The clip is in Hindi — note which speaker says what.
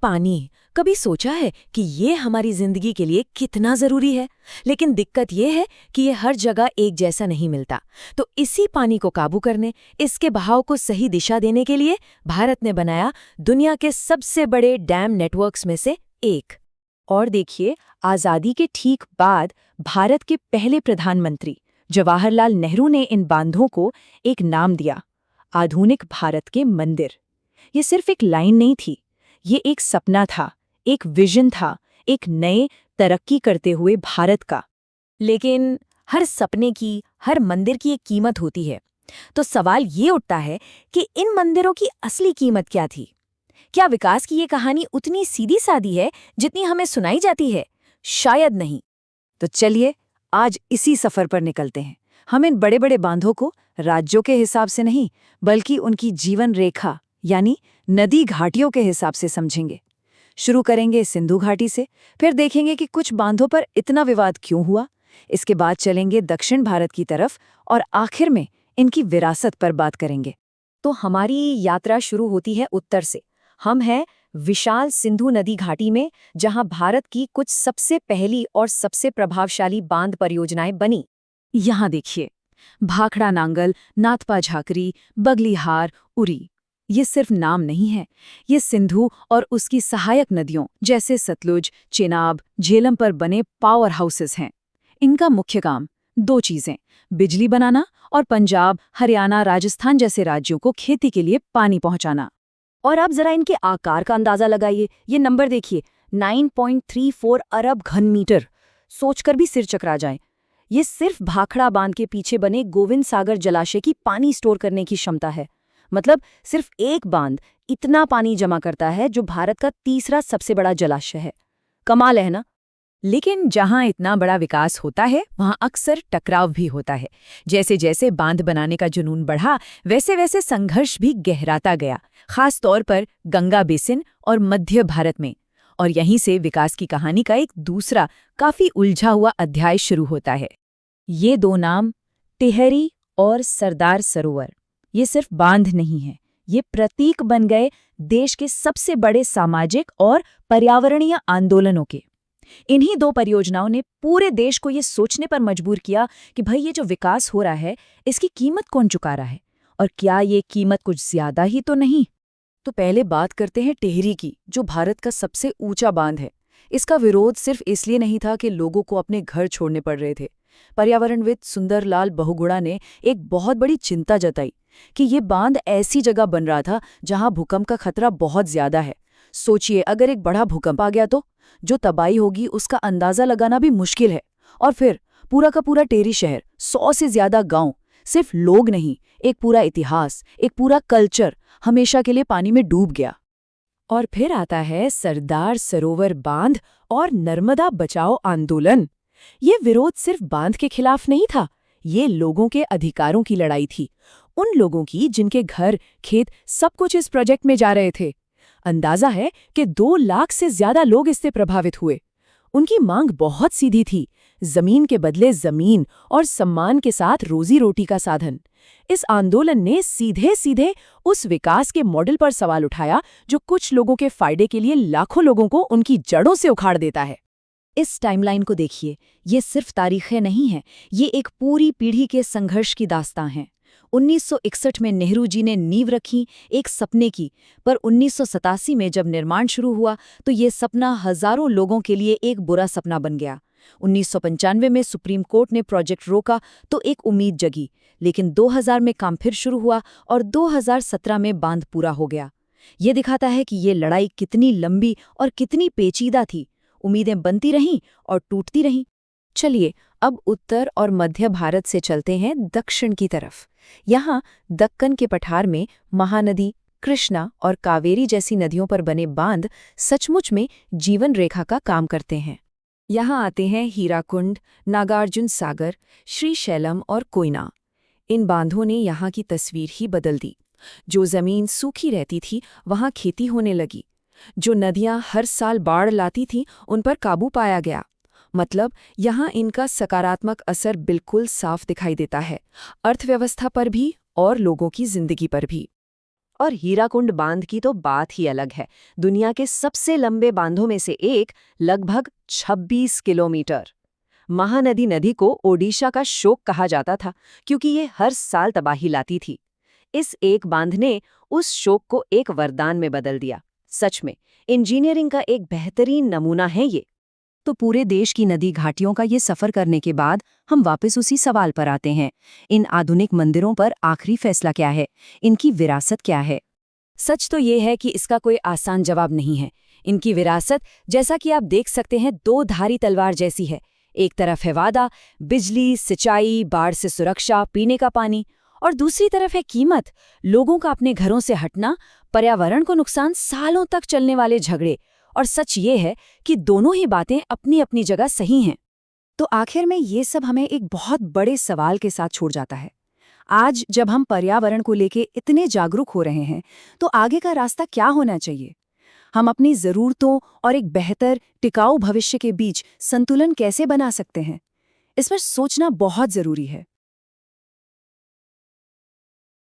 Speaker 1: पानी, कभी सोचा है कि ये हमारी जिंदगी के लिए कितना जरूरी है? लेकिन दिक्कत ये है कि ये हर जगह एक जैसा नहीं मिलता। तो इसी पानी को काबू करने, इसके बहाव को सही दिशा देने के लिए भारत ने बनाया दुनिया के सबसे बड़े डैम नेटवर्क्स में से एक।
Speaker 2: और देखिए, आज़ादी के ठीक बाद भारत के पहले प्रधानमंत्री जवाहरलाल नेहरू ने इन बांधों को एक नाम दिया, आधुनिक भारत के मंदिर। ये सिर्फ एक लाइन नहीं थी, ये एक सपना था, एक विजन था, एक नए तरक्की करते हुए भारत का।
Speaker 1: लेकिन हर सपने की, हर मंदिर की एक कीमत होती है। तो सवाल ये उठता है कि इन मंदिरों की असली कीमत क्या थी? क्या विकास की ये कहानी उतनी सीधी सादी है जितनी हमें सुनाई जाती है? शायद नहीं।
Speaker 2: तो चलिए आज इसी सफर पर निकलते हैं। हम इन बड़े बड़े बांधों को राज्यों के हिसाब से नहीं, बल्कि उनकी जीवन रेखा यानी नदी घाटियों के हिसाब से समझेंगे। शुरू करेंगे सिंधु घाटी से, फिर देखेंगे कि कुछ बांधों पर इतना विवाद क्यों हुआ। इसके बाद चलेंगे दक्षिण भारत की तरफ और आखिर में इनकी विरासत पर बात करेंगे। तो हमारी यात्रा शुरू होती है उत्तर से। हम हैं विशाल सिंधु नदी घाटी में, जहां भारत की कुछ सबसे पहली और सबसे प्रभावशाली बांध परियोजनाएं बनी। यहाँ देखिए, भाखड़ा नांगल, नाथपा झाकरी, बगलीहार, उरी, ये सिर्फ नाम नहीं है, ये सिंधु और उसकी सहायक नदियों जैसे सतलुज, चेनाब, झेलम पर बने पावर हाउसेस हैं। इनका मुख्य काम दो चीजें, बिजली बनाना और पंजाब, हरियाणा, राजस्थान जैसे राज्यों को खेती के लिए पानी पहुंचाना।
Speaker 1: और अब जरा इनके आकार का अंदाजा लगाइए। ये नंबर देखिए, 9.34 अरब घन मीटर। सोचकर भी सिर चकरा जाए। ये सिर्फ भाखड़ा बांध के पीछे बने गोविंद सागर जलाशय की पानी स्टोर करने की क्षमता है। मतलब सिर्फ एक बांध इतना पानी जमा करता है, जो भारत का तीसरा सबसे बड़ा जलाशय है। कमाल है ना?
Speaker 2: लेकिन जहां इतना बड़ा विकास होता है, वहां अक्सर टकराव भी होता है। जैसे जैसे बांध बनाने का जुनून बढ़ा, वैसे वैसे संघर्ष भी गहराता गया, खास तौर पर गंगा बेसिन और मध्य भारत में। और यहीं से विकास की कहानी का एक दूसरा, काफी उलझा हुआ अध्याय शुरू होता है। ये दो नाम, टिहरी और सरदार सरोवर, ये सिर्फ बांध नहीं है, ये प्रतीक बन गए देश के सबसे बड़े सामाजिक और पर्यावरणीय आंदोलनों के। इन्हीं दो परियोजनाओं ने पूरे देश को ये सोचने पर मजबूर किया कि भाई, ये जो विकास हो रहा है, इसकी कीमत कौन चुका रहा है, और क्या ये कीमत कुछ ज्यादा ही तो नहीं।
Speaker 1: तो पहले बात करते हैं टिहरी की, जो भारत का सबसे ऊंचा बांध है। इसका विरोध सिर्फ इसलिए नहीं था कि लोगों को अपने घर छोड़ने पड़ रहे थे। पर्यावरणविद सुंदरलाल बहुगुणा ने एक बहुत बड़ी चिंता जताई कि ये बांध ऐसी जगह बन रहा था जहां भूकंप का खतरा बहुत ज्यादा है। सोचिए, अगर एक बड़ा भूकंप आ गया तो जो तबाही होगी उसका अंदाजा लगाना भी मुश्किल है। और फिर पूरा का पूरा टिहरी शहर, 100 से ज्यादा गांव, सिर्फ लोग नहीं, एक पूरा इतिहास, एक पूरा कल्चर हमेशा के लिए पानी में डूब गया।
Speaker 2: और फिर आता है सरदार सरोवर बांध और नर्मदा बचाओ आंदोलन। ये विरोध सिर्फ बांध के खिलाफ नहीं था, ये लोगों के अधिकारों की लड़ाई थी। उन लोगों की जिनके घर, खेत, सब कुछ इस प्रोजेक्ट में जा रहे थे। अंदाजा है कि 2 लाख से ज्यादा लोग इससे प्रभावित हुए। उनकी मांग बहुत सीधी थी, जमीन के बदले जमीन और सम्मान के साथ रोजी रोटी का साधन। इस आंदोलन ने सीधे सीधे उस विकास के मॉडल पर सवाल उठाया जो कुछ लोगों के फायदे के लिए लाखों लोगों को उनकी जड़ों से उखाड़ देता है। इस टाइमलाइन को देखिए, ये सिर्फ तारीखें नहीं हैं, ये एक पूरी पीढ़ी के संघर्ष की दास्तां है। 1961 में नेहरू जी ने नींव रखी एक सपने की, पर 1987 में जब निर्माण शुरू हुआ तो ये सपना हजारों लोगों के लिए एक बुरा सपना बन गया। 1995 में सुप्रीम कोर्ट ने प्रोजेक्ट रोका तो एक उम्मीद जगी, लेकिन 2000 में काम फिर शुरू हुआ और 2017 में बांध पूरा हो गया। ये दिखाता है कि ये लड़ाई कितनी लंबी और कितनी पेचीदा थी। उम्मीदें बनती रहीं और टूटती रहीं। चलिए अब उत्तर और मध्य भारत से चलते हैं दक्षिण की तरफ। यहाँ दक्कन के पठार में महानदी, कृष्णा और कावेरी जैसी नदियों पर बने बांध सचमुच में जीवन रेखा का काम करते हैं। यहाँ आते हैं हीराकुंड, नागार्जुन सागर, श्रीशैलम और कोयना। इन बांधों ने यहाँ की तस्वीर ही बदल दी। जो जमीन सूखी रहती थी वहाँ खेती होने लगी। जो नदियाँ हर साल बाढ़ लाती थीं उन पर काबू पाया गया। मतलब यहाँ इनका सकारात्मक असर बिल्कुल साफ दिखाई देता है, अर्थव्यवस्था पर भी और लोगों की जिंदगी पर भी। और हीराकुंड बांध की तो बात ही अलग है। दुनिया के सबसे लंबे बांधों में से एक, लगभग 26 किलोमीटर। महानदी नदी को ओडिशा का शोक कहा जाता था, क्योंकि ये हर साल तबाही लाती थी। इस एक बांध ने उस शोक को एक वरदान में बदल दिया। सच में इंजीनियरिंग का एक बेहतरीन नमूना है ये। तो पूरे देश की नदी घाटियों का ये सफर करने के बाद हम वापस उसी सवाल पर आते हैं। इन आधुनिक मंदिरों पर आखिरी फैसला क्या है? इनकी विरासत क्या है?
Speaker 1: सच तो ये है कि इसका कोई आसान जवाब नहीं है। इनकी विरासत, जैसा कि आप देख सकते हैं, दो धारी तलवार जैसी है। एक तरफ है वादा, बिजली, सिंचाई, बाढ़ से सुरक्षा, पीने का पानी, और दूसरी तरफ है कीमत, लोगों का अपने घरों से हटना, पर्यावरण को नुकसान, सालों तक चलने वाले झगड़े। और सच ये है कि दोनों ही बातें अपनी अपनी जगह सही हैं। तो आखिर में ये सब हमें एक बहुत बड़े सवाल के साथ छोड़ जाता है। आज जब हम पर्यावरण को लेके इतने जागरूक हो रहे हैं, तो आगे का रास्ता क्या होना चाहिए? हम अपनी ज़रूरतों और एक बेहतर, टिकाऊ भविष्य के बीच संतुलन कैसे बना सकते हैं? इस पर सोचना बहुत ज़रूरी है।